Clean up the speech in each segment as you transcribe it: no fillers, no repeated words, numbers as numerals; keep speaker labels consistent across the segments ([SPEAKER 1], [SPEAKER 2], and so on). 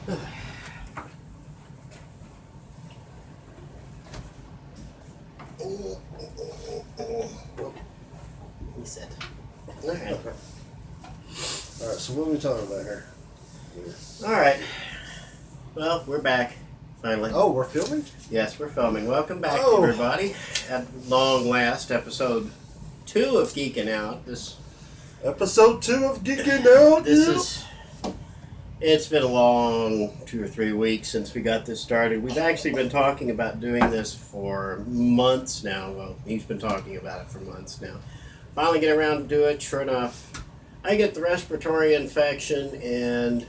[SPEAKER 1] He said.
[SPEAKER 2] Alright, so what are we talking about here?
[SPEAKER 1] Alright. Well, we're back. Finally.
[SPEAKER 2] Oh, we're filming?
[SPEAKER 1] Yes, we're filming. Welcome back,
[SPEAKER 2] Oh.
[SPEAKER 1] everybody. At long last, episode 2 of Geekin Out.
[SPEAKER 2] Episode 2 of Geekin Out.
[SPEAKER 1] It's been a long 2 or 3 weeks since we got this started. We've actually been talking about doing this for months now. Well, he's been talking about it for months now. Finally get around to do it. Sure enough, I get the respiratory infection and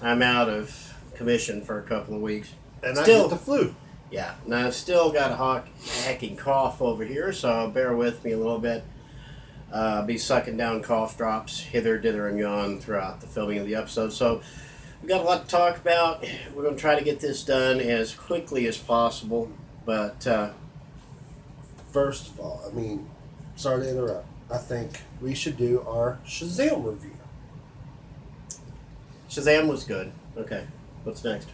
[SPEAKER 1] I'm out of commission for a couple of weeks.
[SPEAKER 2] And I get the flu.
[SPEAKER 1] Yeah, and I've still got a hacking cough over here, so bear with me a little bit. Be sucking down cough drops hither, dither, and yon throughout the filming of the episode. So we've got a lot to talk about. We're going to try to get this done as quickly as possible. But
[SPEAKER 2] first of all, sorry to interrupt. I think we should do our SHAZAM review.
[SPEAKER 1] SHAZAM was good. Okay, what's next?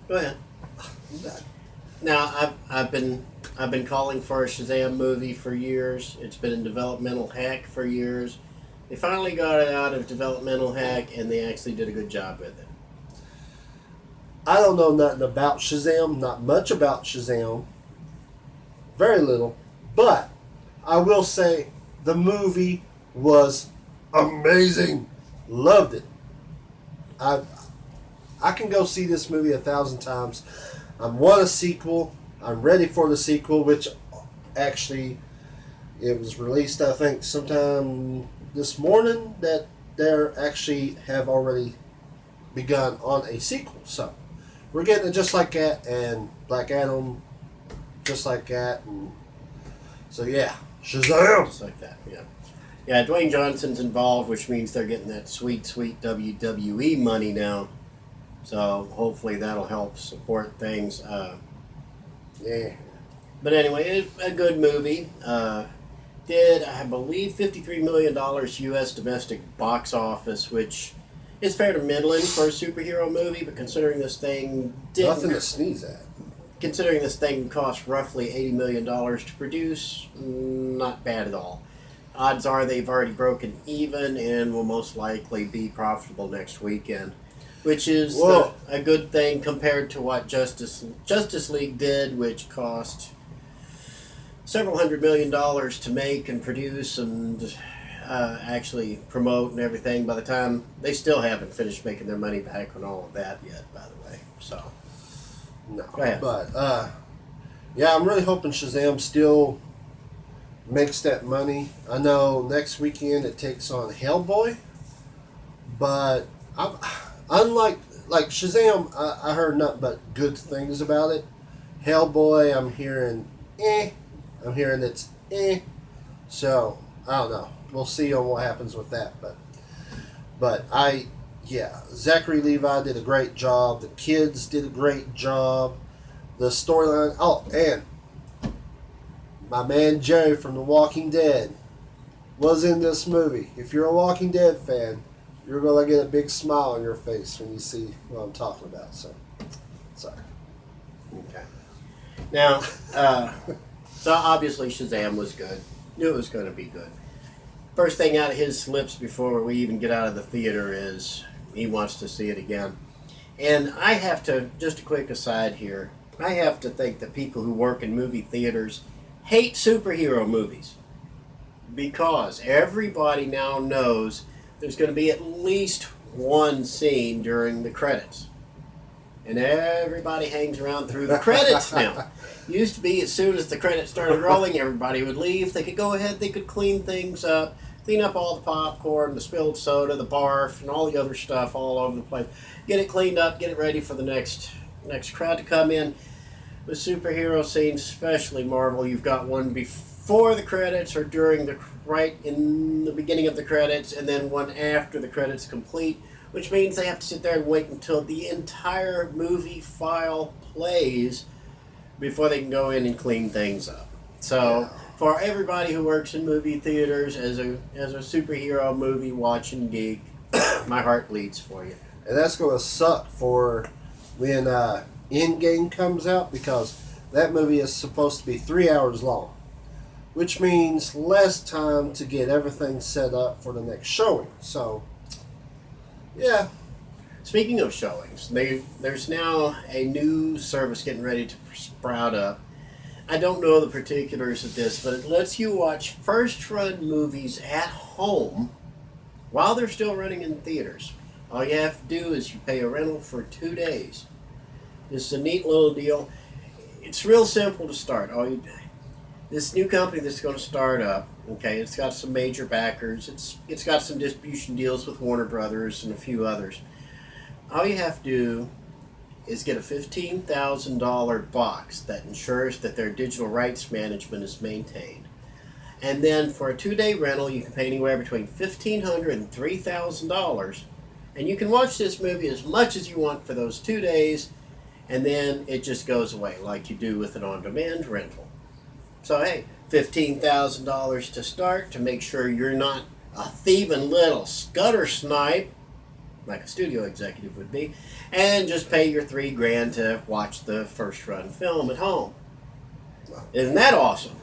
[SPEAKER 1] Go ahead. Now I've been calling for a SHAZAM movie for years. It's been in developmental hack for years. They finally got it out of developmental hack, and they actually did a good job with it.
[SPEAKER 2] I don't know nothing about SHAZAM, not much about SHAZAM, very little, but I will say the movie was amazing. Loved it. I can go see this movie 1,000 times. I want a sequel. I'm ready for the sequel, which actually it was released, I think, sometime this morning that they actually have already begun on a sequel. So we're getting it just like that, and Black Adam just like that, and so yeah, SHAZAM!
[SPEAKER 1] Just like that, yeah. Yeah, Dwayne Johnson's involved, which means they're getting that sweet, sweet WWE money now. So hopefully that'll help support things.
[SPEAKER 2] Yeah.
[SPEAKER 1] But anyway, a good movie. Did, I believe, $53 million U.S. domestic box office, which is fair to middling for a superhero movie, but considering this thing
[SPEAKER 2] Nothing to sneeze at.
[SPEAKER 1] Considering this thing cost roughly $80 million to produce, not bad at all. Odds are they've already broken even and will most likely be profitable next weekend, which is a good thing compared to what Justice League did, which cost several $100 million to make and produce and actually promote and everything. By the time, they still haven't finished making their money back on all of that yet, by the way. So,
[SPEAKER 2] no.
[SPEAKER 1] Go ahead.
[SPEAKER 2] But, yeah, I'm really hoping SHAZAM still makes that money. I know next weekend it takes on HELLBOY, but unlike SHAZAM, I heard nothing but good things about it. HELLBOY, I'm hearing I'm hearing it's so I don't know. We'll see on what happens with that, but Zachary Levi did a great job. The kids did a great job. The storyline. Oh, and my man Jerry from The Walking Dead was in this movie. If you're a Walking Dead fan, you're going to get a big smile on your face when you see what I'm talking about. So, sorry.
[SPEAKER 1] Okay. Now, so obviously SHAZAM was good. Knew it was going to be good. First thing out of his lips before we even get out of the theater is he wants to see it again. And I have to, just a quick aside here, I have to think that people who work in movie theaters hate superhero movies, because everybody now knows there's going to be at least one scene during the credits. And everybody hangs around through the credits now. Used to be as soon as the credits started rolling, everybody would leave. They could go ahead, they could clean things up, clean up all the popcorn, the spilled soda, the barf, and all the other stuff all over the place. Get it cleaned up, get it ready for the next crowd to come in. With superhero scenes, especially Marvel, you've got one before the credits or right in the beginning of the credits, and then one after the credits complete, which means they have to sit there and wait until the entire movie file plays before they can go in and clean things up. So, for everybody who works in movie theaters as a superhero movie watching geek, my heart bleeds for you.
[SPEAKER 2] and that's going to suck for when Endgame comes out, because that movie is supposed to be 3 hours long, which means less time to get everything set up for the next showing. So, yeah.
[SPEAKER 1] Speaking of showings, there's now a new service getting ready to sprout up. I don't know the particulars of this, but it lets you watch first run movies at home while they're still running in theaters. All you have to do is you pay a rental for 2 days. It's a neat little deal. It's real simple to start. This new company that's going to start up, okay, it's got some major backers. It's got some distribution deals with Warner Brothers and a few others. All you have to do is get a $15,000 box that ensures that their digital rights management is maintained. And then for a 2-day rental, you can pay anywhere between $1,500 and $3,000. And you can watch this movie as much as you want for those 2 days, and then it just goes away like you do with an on-demand rental. So hey, $15,000 to start, to make sure you're not a thieving little gutter snipe like a studio executive would be, and just pay your $3,000 to watch the first run film at home. Isn't that awesome?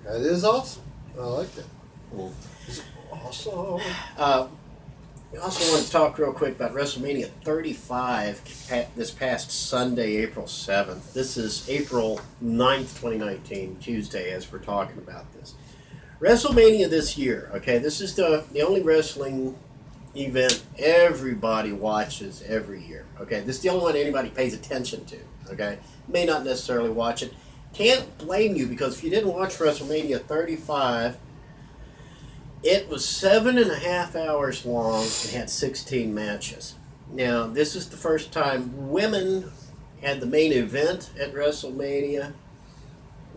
[SPEAKER 2] That is awesome. I like that.
[SPEAKER 1] Mm.
[SPEAKER 2] It's awesome.
[SPEAKER 1] We also want to talk real quick about WrestleMania 35 this past Sunday, April 7th. This is April 9th, 2019, Tuesday, as we're talking about this. WrestleMania this year, okay, this is the only wrestling event everybody watches every year, okay? This is the only one anybody pays attention to, okay? May not necessarily watch it. Can't blame you, because if you didn't watch WrestleMania 35, it was 7.5 hours long and had 16 matches. Now, this is the first time women had the main event at WrestleMania.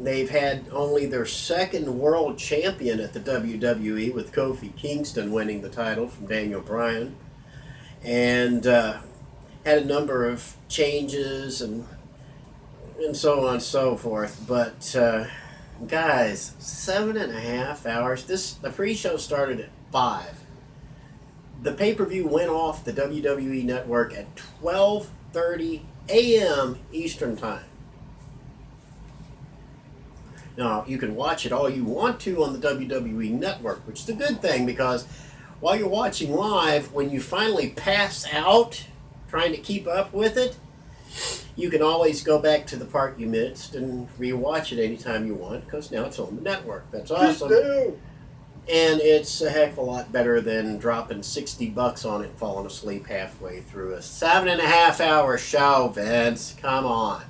[SPEAKER 1] They've had only their second world champion at the WWE, with Kofi Kingston winning the title from Daniel Bryan. And had a number of changes and so on and so forth. But guys, 7.5 hours. The pre-show started at 5. The pay-per-view went off the WWE network at 12:30 a.m. Eastern Time. Now, you can watch it all you want to on the WWE network, which is a good thing, because while you're watching live, when you finally pass out trying to keep up with it, you can always go back to the part you missed and rewatch it anytime you want, because now it's on the network. That's awesome. And it's a heck of a lot better than dropping $60 on it and falling asleep halfway through a 7.5 hour show, Vince. Come on.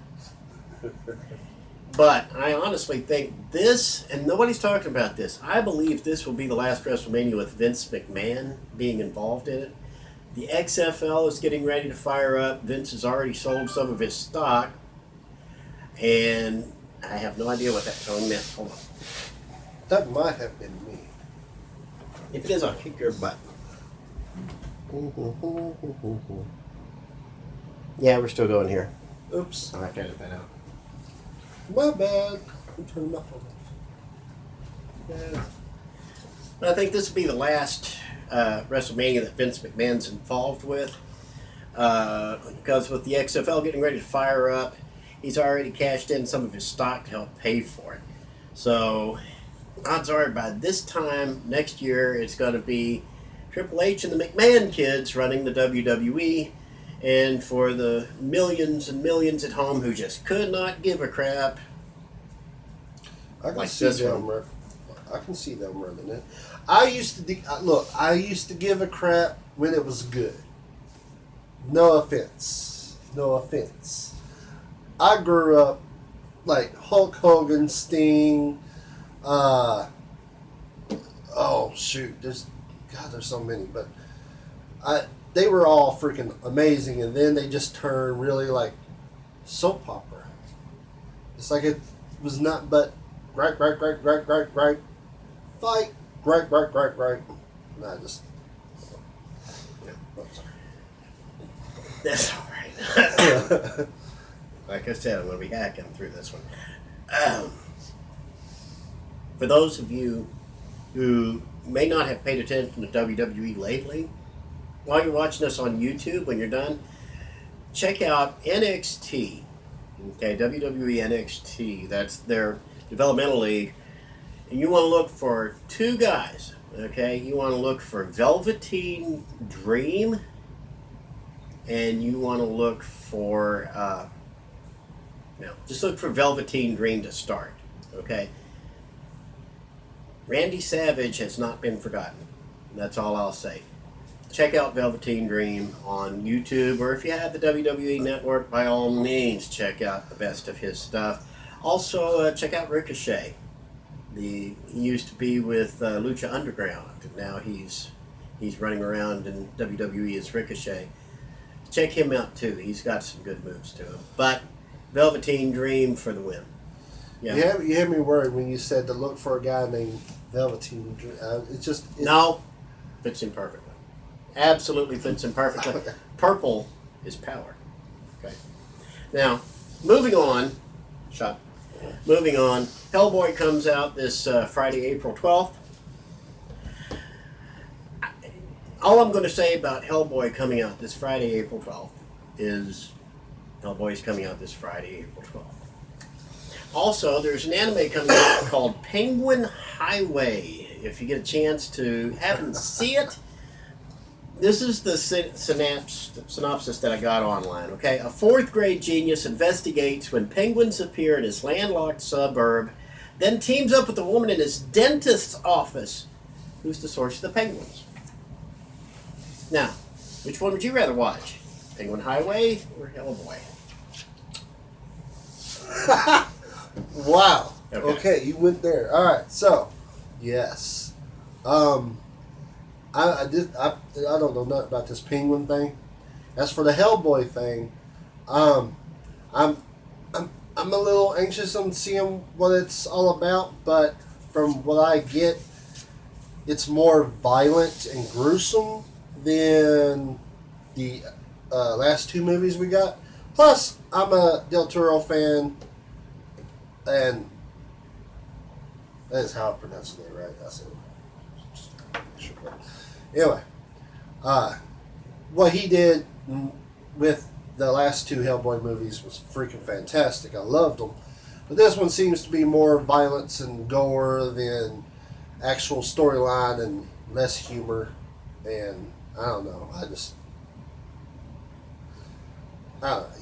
[SPEAKER 1] But I honestly think this, and nobody's talking about this, I believe this will be the last WrestleMania with Vince McMahon being involved in it. The XFL is getting ready to fire up. Vince has already sold some of his stock. And I have no idea what that tone meant. Hold on.
[SPEAKER 2] That might have been me.
[SPEAKER 1] If it is, I'll kick your butt. Yeah, we're still going here.
[SPEAKER 2] Oops.
[SPEAKER 1] I'll have to edit that out.
[SPEAKER 2] My bad. Turn my phone off.
[SPEAKER 1] But I think this will be the last WrestleMania that Vince McMahon's involved with. Because with the XFL getting ready to fire up, he's already cashed in some of his stock to help pay for it. So, odds are by this time next year, it's going to be Triple H and the McMahon kids running the WWE. And for the millions and millions at home who just could not give a crap,
[SPEAKER 2] I can
[SPEAKER 1] like
[SPEAKER 2] see
[SPEAKER 1] this
[SPEAKER 2] them.
[SPEAKER 1] one.
[SPEAKER 2] I can see them running it. I used to give a crap when it was good. No offense. I grew up like Hulk Hogan, Sting. Oh shoot, there's so many, but they were all freaking amazing, and then they just turned really like soap opera. It's like it was not but right, fight, right. Nah, just yeah. Oh, sorry.
[SPEAKER 1] That's all right. Like I said, I'm going to be hacking through this one. For those of you who may not have paid attention to WWE lately, while you're watching us on YouTube, when you're done, check out NXT. Okay, WWE NXT. That's their developmental league. And you want to look for two guys. Okay, you want to look for Velveteen Dream, and you want to look for just look for Velveteen Dream to start. Okay, Randy Savage has not been forgotten. That's all I'll say. Check out Velveteen Dream on YouTube, or if you have the WWE Network, by all means, check out the best of his stuff. Also, check out Ricochet. He used to be with Lucha Underground. Now he's running around in WWE as Ricochet. Check him out too. He's got some good moves to him. But Velveteen Dream for the win.
[SPEAKER 2] Yeah. You had me worried when you said to look for a guy named Velveteen Dream.
[SPEAKER 1] No, fits him perfectly. Absolutely fits him perfectly. Purple is power. Okay. Now, moving on. Moving on. HELLBOY comes out this Friday, April 12th. All I'm going to say about HELLBOY coming out this Friday, April 12th is HELLBOY's coming out this Friday, April 12th. Also, there's an anime coming out called Penguin Highway. If you get a chance to see it, this is the synopsis that I got online, okay? A 4th grade genius investigates when penguins appear in his landlocked suburb, then teams up with a woman in his dentist's office who's the source of the penguins. Now, which one would you rather watch? Penguin Highway or HELLBOY?
[SPEAKER 2] Wow. Okay, you went there. All right, so, yes. I don't know nothing about this penguin thing. As for the HELLBOY thing, I'm a little anxious on seeing what it's all about. But from what I get, it's more violent and gruesome than the last two movies we got. Plus, I'm a Del Toro fan, and that is how I pronounce it, right? That's it. Anyway, what he did with the last two HELLBOY movies was freaking fantastic. I loved them. But this one seems to be more violence and gore than actual storyline and less humor. And I don't know.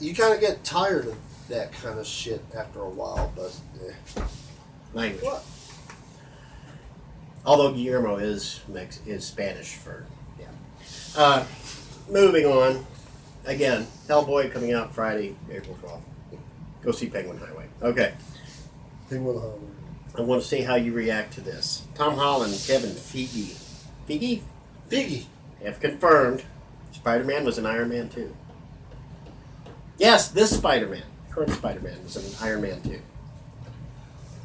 [SPEAKER 2] You kind of get tired of that kind of shit after a while. But
[SPEAKER 1] Language. What? Although Guillermo is Spanish for, yeah. Moving on. Again, HELLBOY coming out Friday, April 12th. Go see Penguin Highway. Okay.
[SPEAKER 2] Penguin Highway.
[SPEAKER 1] I want to see how you react to this. Tom Holland, Kevin Feige. Feige have confirmed Spider-Man was in Iron Man 2. Yes, this Spider-Man, current Spider-Man, was in Iron Man 2.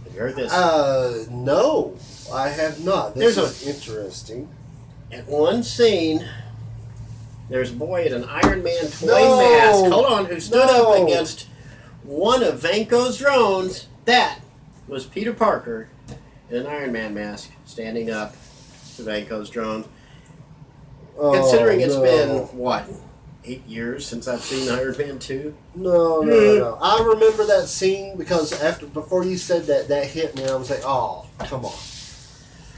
[SPEAKER 1] Have you heard this?
[SPEAKER 2] No, I have not. This is interesting.
[SPEAKER 1] At one scene, there's a boy in an Iron Man toy mask. Hold on, who stood up against one of Vanko's drones. That was Peter Parker in an Iron Man mask, standing up to Vanko's drone. Considering it's been, what, 8 years since I've seen Iron Man 2?
[SPEAKER 2] No. I remember that scene because before you said that hit me. I was like, oh, come on.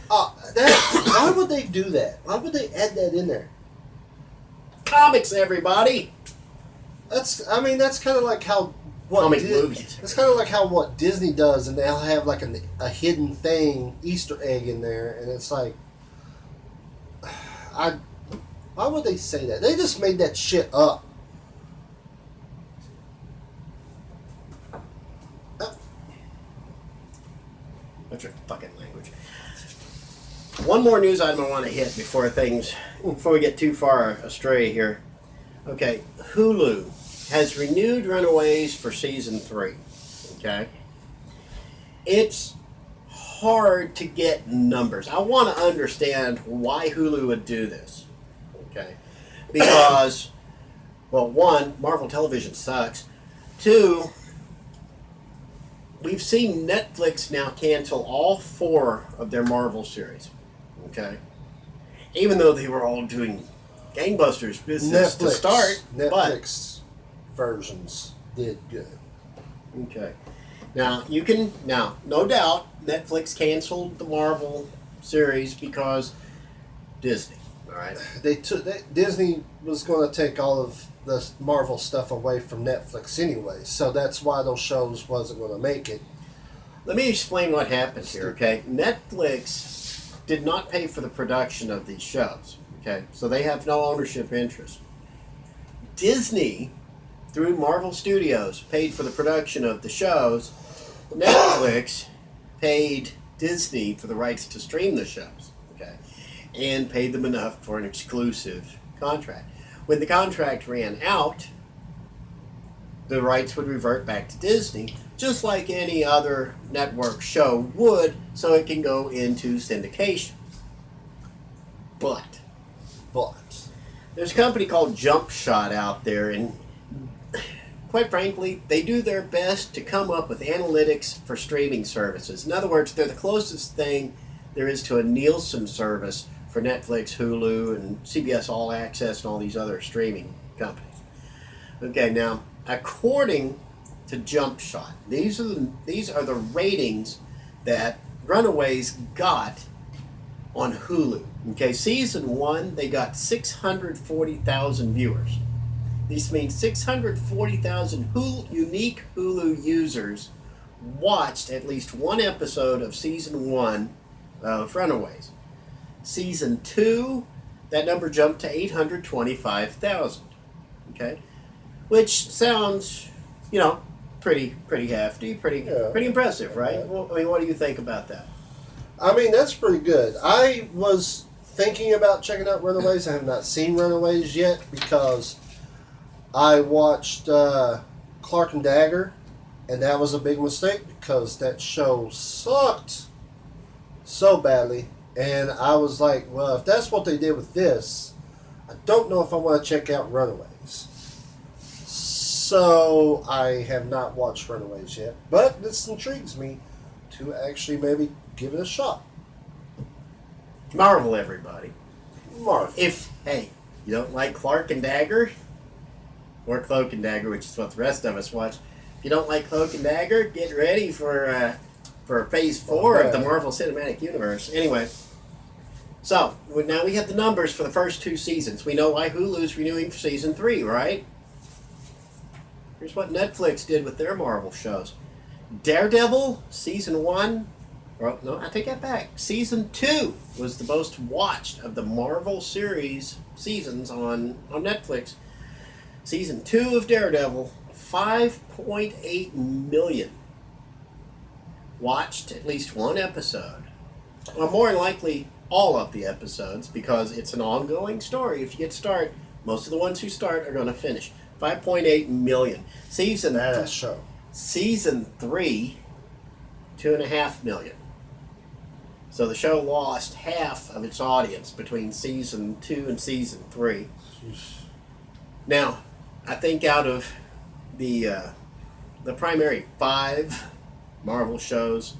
[SPEAKER 2] Why would they do that? Why would they add that in there?
[SPEAKER 1] Comics, everybody.
[SPEAKER 2] That's kind of like how
[SPEAKER 1] movies.
[SPEAKER 2] It's kind of like how what Disney does, and they'll have like a hidden thing, Easter egg in there, and it's like, why would they say that? They just made that shit up.
[SPEAKER 1] That's your fucking language. One more news item I want to hit before we get too far astray here. Okay, Hulu has renewed Runaways for season 3. Okay, it's hard to get numbers. I want to understand why Hulu would do this. Okay, because, well, one, Marvel Television sucks. Two, we've seen Netflix now cancel all 4 of their Marvel series. Okay, even though they were all doing gangbusters business to start.
[SPEAKER 2] Netflix versions did good.
[SPEAKER 1] Okay. Now, no doubt, Netflix canceled the Marvel series because Disney. All right.
[SPEAKER 2] Disney was going to take all of the Marvel stuff away from Netflix anyway, so that's why those shows wasn't going to make it.
[SPEAKER 1] Let me explain what happened here, okay? Netflix did not pay for the production of these shows, okay? So they have no ownership interest. Disney, through Marvel Studios, paid for the production of the shows. Netflix paid Disney for the rights to stream the shows, okay? And paid them enough for an exclusive contract. When the contract ran out, the rights would revert back to Disney, just like any other network show would, so it can go into syndication. But there's a company called Jump Shot out there, and quite frankly, they do their best to come up with analytics for streaming services. In other words, they're the closest thing there is to a Nielsen service for Netflix, Hulu, and CBS All Access and all these other streaming companies. Okay, now, according to Jump Shot, these are the ratings that Runaways got on Hulu. Okay, season 1, they got 640,000 viewers. This means 640,000 unique Hulu users watched at least one episode of season 1 of Runaways. Season 2, that number jumped to 825,000. Okay, which sounds, pretty hefty, pretty impressive, right? Well, I mean, what do you think about that?
[SPEAKER 2] I mean, that's pretty good. I was thinking about checking out Runaways. I have not seen Runaways yet because I watched Clark and Dagger, and that was a big mistake because that show sucked so badly. And I was like, well, if that's what they did with this, I don't know if I want to check out Runaways. So I have not watched Runaways yet, but this intrigues me to actually maybe give it a shot.
[SPEAKER 1] Marvel, everybody.
[SPEAKER 2] Marvel.
[SPEAKER 1] If, hey, you don't like Clark and Dagger, or Cloak and Dagger, which is what the rest of us watch, if you don't like Cloak and Dagger, get ready for Phase 4 of the Marvel Cinematic Universe. Anyway, so now we have the numbers for the first 2 seasons. We know why Hulu's renewing for Season 3, right? Here's what Netflix did with their Marvel shows. Daredevil, Season 1, no, I take that back. Season 2 was the most watched of the Marvel series seasons on Netflix. Season 2 of Daredevil, 5.8 million watched at least one episode. Or more than likely, all of the episodes, because it's an ongoing story. If you get started, most of the ones who start are going to finish. 5.8 million. Season 3, 2.5 million. So the show lost half of its audience between Season 2 and Season 3. Now, I think out of the primary 5 Marvel shows,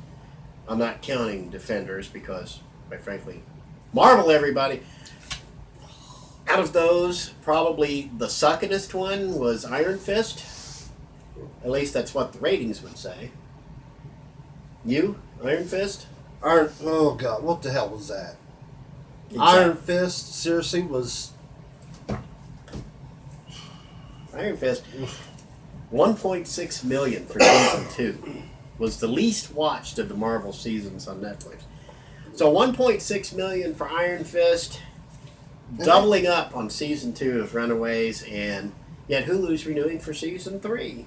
[SPEAKER 1] I'm not counting Defenders because, quite frankly, Marvel, everybody. Out of those, probably the suckinest one was Iron Fist. At least that's what the ratings would say. You? Iron Fist?
[SPEAKER 2] Oh, God. What the hell was that?
[SPEAKER 1] Exactly.
[SPEAKER 2] Iron Fist, seriously, was...
[SPEAKER 1] Iron Fist, 1.6 million for Season 2. Was the least watched of the Marvel seasons on Netflix. So 1.6 million for Iron Fist, doubling up on Season 2 of Runaways, and yet Hulu's renewing for Season 3.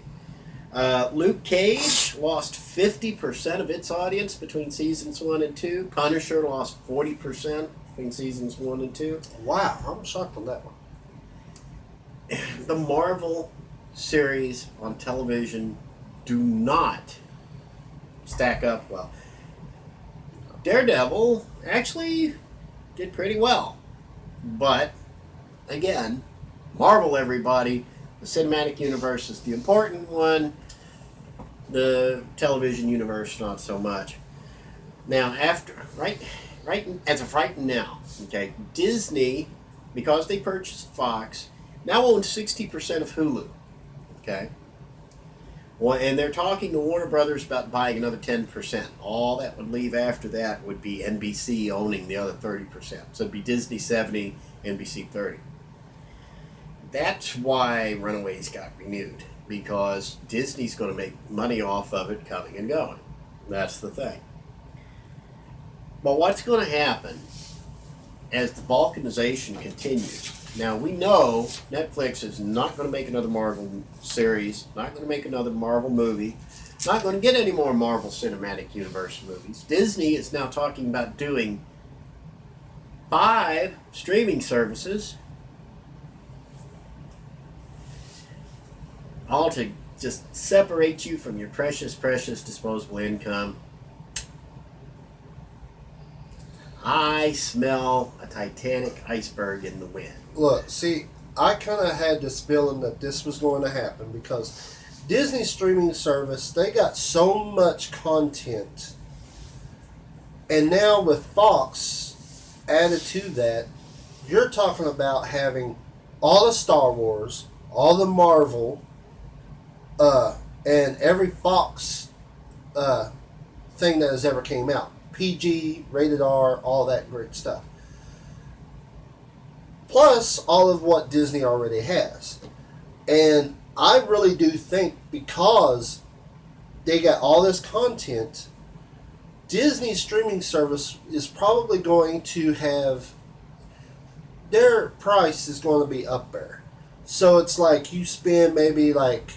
[SPEAKER 1] Luke Cage lost 50% of its audience between Seasons 1 and 2. Punisher lost 40% between Seasons 1 and 2.
[SPEAKER 2] Wow, I'm shocked on that one.
[SPEAKER 1] The Marvel series on television do not stack up well. Daredevil actually did pretty well. But, again, Marvel, everybody, the cinematic universe is the important one. The television universe, not so much. Now, as of right now, okay, Disney because they purchased Fox, now owns 60% of Hulu. Okay? Well, and they're talking to Warner Brothers about buying another 10%. All that would leave after that would be NBC owning the other 30%. So it'd be Disney 70, NBC 30. That's why Runaways got renewed, because Disney's going to make money off of it coming and going. That's the thing. But what's going to happen as the balkanization continues? Now, we know Netflix is not going to make another Marvel series, not going to make another Marvel movie, not going to get any more Marvel Cinematic Universe movies. Disney is now talking about doing 5 streaming services, all to just separate you from your precious, precious disposable income. I smell a Titanic iceberg in the wind.
[SPEAKER 2] Look, see, I kind of had this feeling that this was going to happen because Disney streaming service, they got so much content. And now with Fox added to that, you're talking about having all the Star Wars, all the Marvel, and every Fox thing that has ever came out. PG, rated R, all that great stuff. Plus all of what Disney already has. And I really do think because they got all this content, Disney's streaming service is probably going to have, their price is going to be up there. So it's like you spend maybe like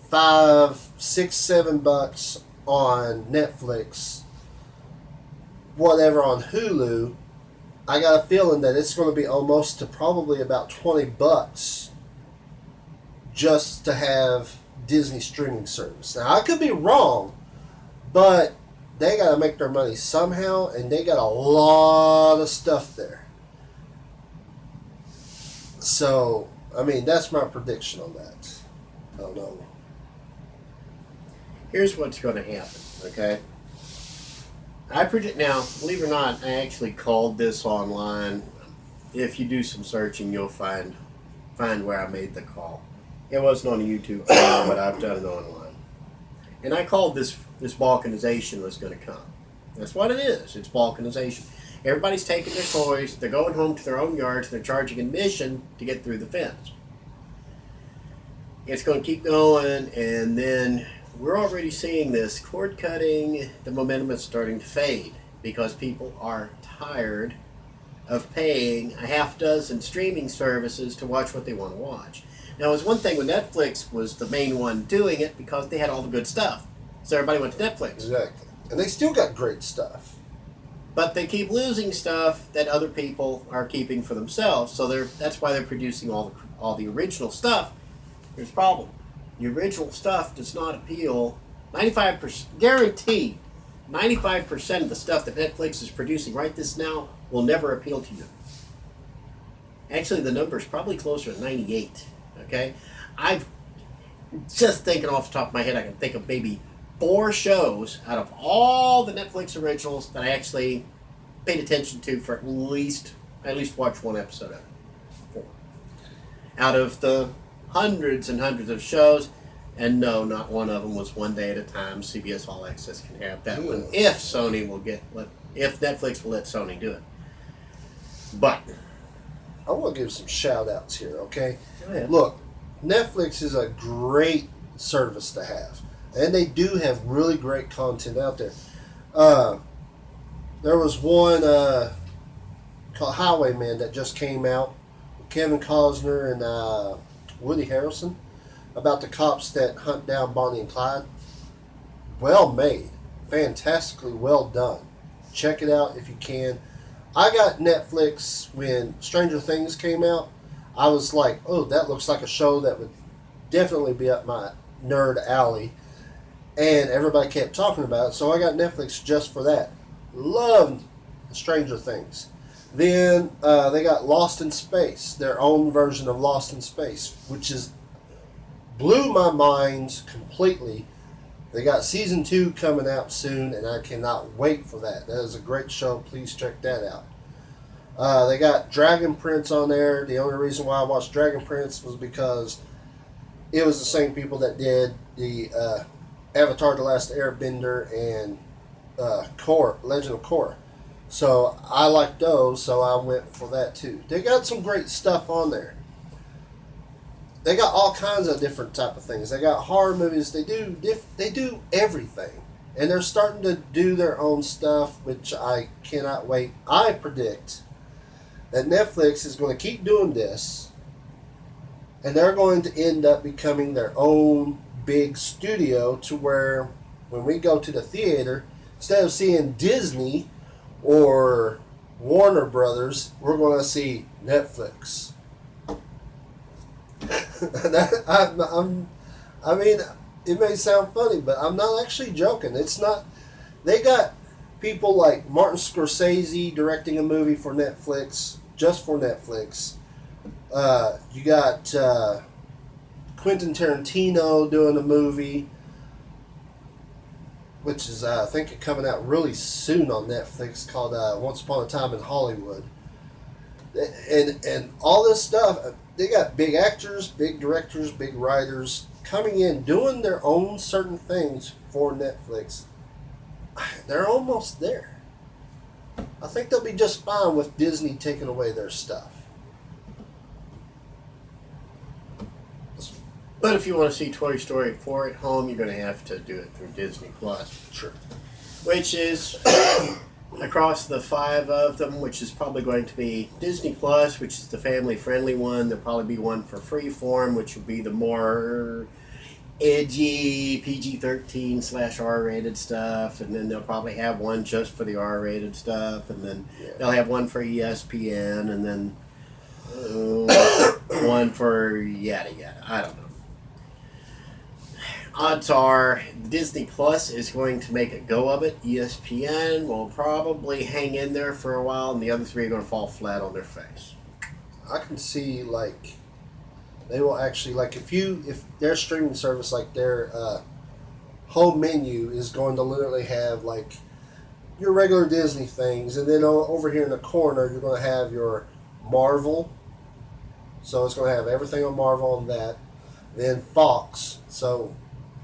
[SPEAKER 2] $5, $6, $7 on Netflix, whatever on Hulu. I got a feeling that it's going to be almost to probably about $20 just to have Disney streaming service. Now I could be wrong, but they got to make their money somehow, and they got a lot of stuff there. So, I mean, that's my prediction on that. I don't know.
[SPEAKER 1] Here's what's going to happen, okay? I predict now, believe it or not, I actually called this online. If you do some searching, you'll find where I made the call. It wasn't on YouTube, but I've done it online. And I called this balkanization was going to come. That's what it is. It's balkanization. Everybody's taking their toys, they're going home to their own yards, they're charging admission to get through the fence. It's going to keep going, and then we're already seeing this cord cutting. The momentum is starting to fade because people are tired of paying a half dozen streaming services to watch what they want to watch. Now, it was one thing when Netflix was the main one doing it because they had all the good stuff. So everybody went to Netflix.
[SPEAKER 2] Exactly. And they still got great stuff.
[SPEAKER 1] But they keep losing stuff that other people are keeping for themselves. So that's why they're producing all the original stuff. Here's the problem. The original stuff does not appeal. 95%, guaranteed, 95% of the stuff that Netflix is producing right this now will never appeal to you. Actually, the number is probably closer to 98. Okay? I've just thinking off the top of my head, I can think of maybe 4 shows out of all the Netflix originals that I actually paid attention to for at least watch one episode of it. 4. Out of the hundreds and hundreds of shows, and no, not one of them was One Day at a Time. CBS All Access can have that one if Netflix will let Sony do it. But
[SPEAKER 2] I want to give some shout outs here, okay?
[SPEAKER 1] go ahead.
[SPEAKER 2] Look, Netflix is a great service to have, and they do have really great content out there. There was one called Highwayman that just came out with Kevin Costner and Woody Harrelson about the cops that hunt down Bonnie and Clyde. Well made. Fantastically well done. Check it out if you can. I got Netflix when Stranger Things came out. I was like, oh, that looks like a show that would definitely be up my nerd alley. And everybody kept talking about it, so I got Netflix just for that. Loved Stranger Things. Then they got Lost in Space, their own version of Lost in Space, which blew my mind completely. They got season 2 coming out soon, and I cannot wait for that. That is a great show. Please check that out. They got Dragon Prince on there. The only reason why I watched Dragon Prince was because it was the same people that did the Avatar: The Last Airbender and Korra, Legend of Korra. So I like those, so I went for that too. They got some great stuff on there. They got all kinds of different type of things. They got horror movies. They do everything, and they're starting to do their own stuff, which I cannot wait. I predict that Netflix is going to keep doing this, and they're going to end up becoming their own big studio, to where when we go to the theater, instead of seeing Disney or Warner Brothers, we're going to see Netflix. I mean, it may sound funny, but I'm not actually joking. It's not. They got people like Martin Scorsese directing a movie for Netflix, just for Netflix. You got Quentin Tarantino doing a movie, which is I think coming out really soon on Netflix, called Once Upon a Time in Hollywood. And all this stuff, they got big actors, big directors, big writers coming in, doing their own certain things for Netflix. They're almost there. I think they'll be just fine with Disney taking away their stuff.
[SPEAKER 1] But if you want to see Toy Story 4 at home, you're going to have to do it through Disney Plus.
[SPEAKER 2] Sure.
[SPEAKER 1] Which is across the 5 of them, which is probably going to be Disney Plus, which is the family-friendly one. There'll probably be one for Freeform, which will be the more edgy PG-13 / R-rated stuff, and then they'll probably have one just for the R-rated stuff, and then they'll have one for ESPN, and then one for yada yada. I don't know. Odds are Disney Plus is going to make a go of it. ESPN will probably hang in there for a while, and the other 3 are going to fall flat on their face.
[SPEAKER 2] I can see, like, they will actually, like, if their streaming service, like their home menu is going to literally have, like, your regular Disney things, and then over here in the corner you're going to have your Marvel. So it's going to have everything on Marvel on that. Then Fox. So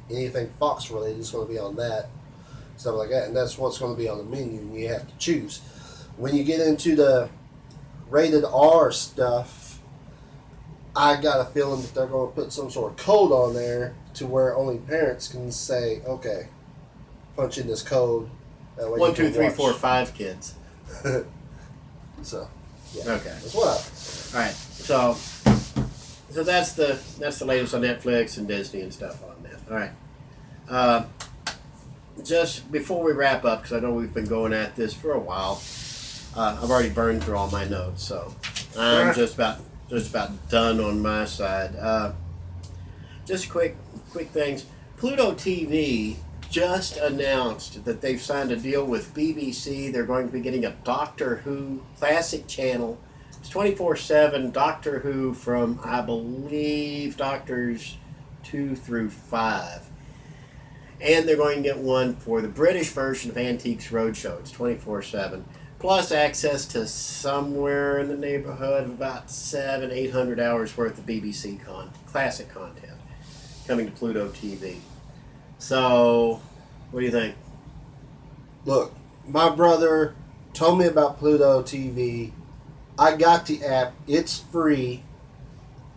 [SPEAKER 2] anything Fox related is going to be on that. Stuff like that. And that's what's going to be on the menu, and you have to choose. When you get into the rated R stuff, I got a feeling that they're going to put some sort of code on there to where only parents can say, okay, punch in this code. That way
[SPEAKER 1] 1, 2, 3, 4, 5 kids.
[SPEAKER 2] So, yeah.
[SPEAKER 1] Okay.
[SPEAKER 2] That's what I.
[SPEAKER 1] All right. So that's the latest on Netflix and Disney and stuff on that. All right. Just before we wrap up, because I know we've been going at this for a while, I've already burned through all my notes, so I'm just about done on my side. Just quick things. Pluto TV just announced that they've signed a deal with BBC. They're going to be getting a Doctor Who classic channel. It's 24/7 Doctor Who from, I believe, Doctors 2 through 5. And they're going to get one for the British version of Antiques Roadshow. It's 24/7. Plus access to somewhere in the neighborhood of about 700-800 hours worth of BBC classic content coming to Pluto TV. So, what do you think?
[SPEAKER 2] Look, my brother told me about Pluto TV. I got the app. It's free.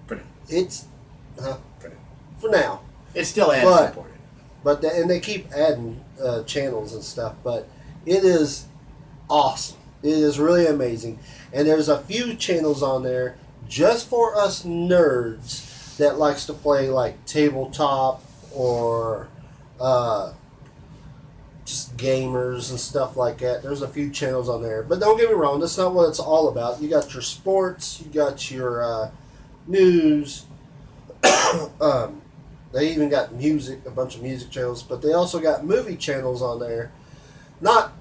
[SPEAKER 1] For now.
[SPEAKER 2] It's
[SPEAKER 1] For now.
[SPEAKER 2] for now.
[SPEAKER 1] It's still ad supported.
[SPEAKER 2] But and they keep adding channels and stuff. But it is awesome. It is really amazing. And there's a few channels on there just for us nerds that likes to play like tabletop or just gamers and stuff like that. There's a few channels on there. But don't get me wrong, that's not what it's all about. You got your sports, you got your news. They even got music, a bunch of music channels, but they also got movie channels on there. Not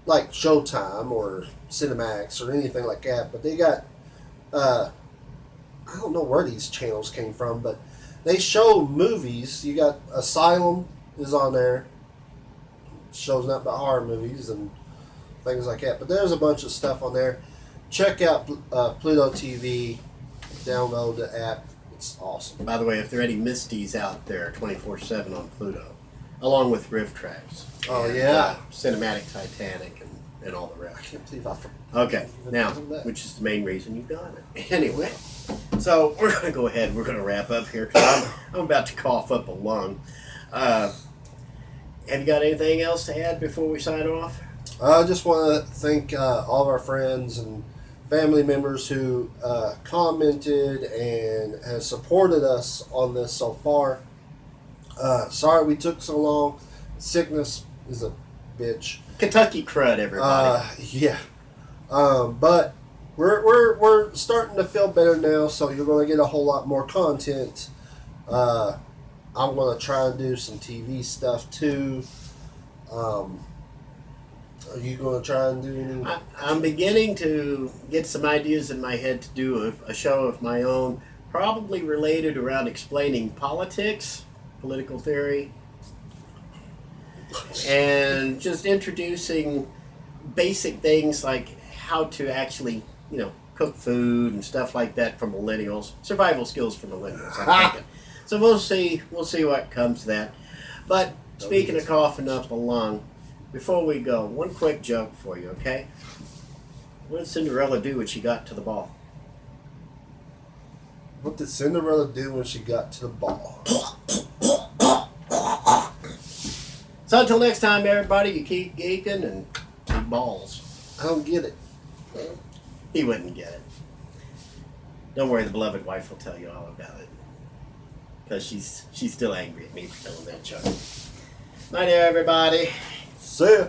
[SPEAKER 2] like Showtime or Cinemax or anything like that, but they got, I don't know where these channels came from, but they show movies. You got Asylum is on there. Shows not about horror movies and things like that. But there's a bunch of stuff on there. check out Pluto TV. Download the app. It's awesome.
[SPEAKER 1] By the way, if there are any Misties out there, 24/7 on Pluto, along with Riff Tracks.
[SPEAKER 2] Oh,
[SPEAKER 1] and,
[SPEAKER 2] yeah.
[SPEAKER 1] Cinematic Titanic and all the
[SPEAKER 2] I
[SPEAKER 1] rest.
[SPEAKER 2] can't believe I forgot.
[SPEAKER 1] Okay, now, which is the main reason you got it. Anyway, so we're going to go ahead. We're going to wrap up here because I'm about to cough up a lung. Have you got anything else to add before we sign off?
[SPEAKER 2] I just want to thank all of our friends and family members who commented and has supported us on this so far. Sorry we took so long. Sickness is a bitch.
[SPEAKER 1] Kentucky Crud, everybody.
[SPEAKER 2] Yeah. But we're starting to feel better now, so you're going to get a whole lot more content. I'm going to try and do some TV stuff too. Are you going to try and do any?
[SPEAKER 1] I'm beginning to get some ideas in my head to do a show of my own, probably related around explaining politics, political theory, and just introducing basic things like how to actually, cook food and stuff like that for millennials, survival skills for millennials, I'm thinking. So we'll see what comes to that. But speaking of coughing up a lung, before we go, one quick joke for you, okay? What did Cinderella do when she got to the ball?
[SPEAKER 2] What did Cinderella do when she got to the ball?
[SPEAKER 1] So until next time, everybody, you keep geeking and keep balls.
[SPEAKER 2] I don't get it.
[SPEAKER 1] He wouldn't get it. Don't worry, the beloved wife will tell you all about it. Because she's still angry at me for telling that joke. Bye there, everybody.
[SPEAKER 2] See ya.